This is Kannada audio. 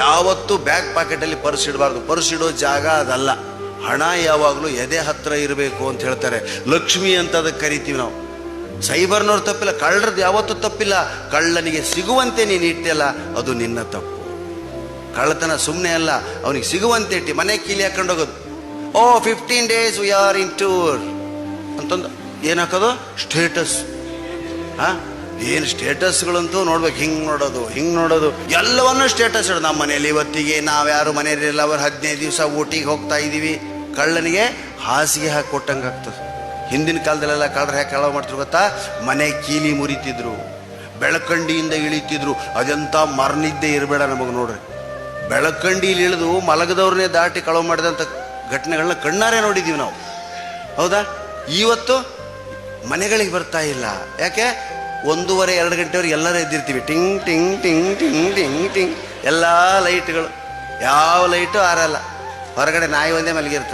ಯಾವತ್ತೂ ಬ್ಯಾಕ್ ಪಾಕೆಟಲ್ಲಿ ಪರ್ಸ್ ಇಡಬಾರ್ದು. ಪರ್ಸ್ ಇಡೋ ಜಾಗ ಅದಲ್ಲ. ಹಣ ಯಾವಾಗಲೂ ಎದೆ ಹತ್ರ ಇರಬೇಕು ಅಂತ ಹೇಳ್ತಾರೆ. ಲಕ್ಷ್ಮಿ ಅಂತ ಅದಕ್ಕೆ ಕರಿತೀವಿ ನಾವು. ಸೈಬರ್ನವ್ರು ತಪ್ಪಿಲ್ಲ, ಕಳ್ಳರದ್ದು ಯಾವತ್ತೂ ತಪ್ಪಿಲ್ಲ. ಕಳ್ಳನಿಗೆ ಸಿಗುವಂತೆ ನೀನು ಇಟ್ಟಿಲ್ಲ, ಅದು ನಿನ್ನ ತಪ್ಪು. ಕಳ್ಳತನ ಸುಮ್ಮನೆ ಅಲ್ಲ, ಅವನಿಗೆ ಸಿಗುವಂತೆ ಇಟ್ಟು ಮನೆ ಕೀಲಿ ಹಾಕೊಂಡು ಹೋಗೋದು. 15 days we are in tour ಅಂತಂದು ಏನು ಹಾಕೋದು? ಸ್ಟೇಟಸ್. ಏನು ಸ್ಟೇಟಸ್ಗಳಂತೂ ನೋಡ್ಬೇಕು. ಹಿಂಗೆ ನೋಡೋದು ಎಲ್ಲವನ್ನೂ ಸ್ಟೇಟಸ್ ಇಡೋದು. ನಮ್ಮ ಮನೇಲಿ ಇವತ್ತಿಗೆ ನಾವ್ಯಾರು ಮನೆಯಲ್ಲಿಲ್ಲ, ಅವ್ರು 15 ದಿವಸ ಊಟಿಗೆ ಹೋಗ್ತಾ ಇದ್ದೀವಿ. ಕಳ್ಳನಿಗೆ ಹಾಸಿಗೆ ಹಾಕಿ ಕೊಟ್ಟಂಗೆ ಆಗ್ತದೆ. ಹಿಂದಿನ ಕಾಲದಲ್ಲೆಲ್ಲ ಕಳ್ಳರು ಹೇಗೆ ಕಳ್ಳವು ಮಾಡ್ತಿದ್ರು ಗೊತ್ತಾ? ಮನೆ ಕೀಲಿ ಮುರಿತಿದ್ರು, ಬೆಳಕಂಡಿಯಿಂದ ಇಳಿತಿದ್ರು. ಅದೆಂಥ ಮರನಿದ್ದೆ ಇರಬೇಡ ನಮಗೆ. ನೋಡ್ರಿ, ಬೆಳಕಂಡಿಲಿ ಇಳಿದು ಮಲಗದವ್ರನ್ನೇ ದಾಟಿ ಕಳವು ಮಾಡಿದಂಥ ಘಟನೆಗಳನ್ನ ಕಣ್ಣಾರೆ ನೋಡಿದ್ದೀವಿ ನಾವು. ಹೌದಾ? ಇವತ್ತು ಮನೆಗಳಿಗೆ ಬರ್ತಾ ಇಲ್ಲ. ಯಾಕೆ? 1:30-2 ಗಂಟೆವರೆಗೆ ಎಲ್ಲರೂ ಎದ್ದಿರ್ತೀವಿ. ಟಿಂಗ್ ಟಿಂಗ್ ಟಿಂಗ್ ಟಿಂಗ್ ಟಿಂಗ್ ಟಿಂಗ್ ಎಲ್ಲ ಲೈಟ್ಗಳು. ಯಾವ ಲೈಟು ಆರಲ್ಲ. ಹೊರಗಡೆ ನಾಯಿ ಒಂದೇ ಮಲಗಿರ್ತದೆ.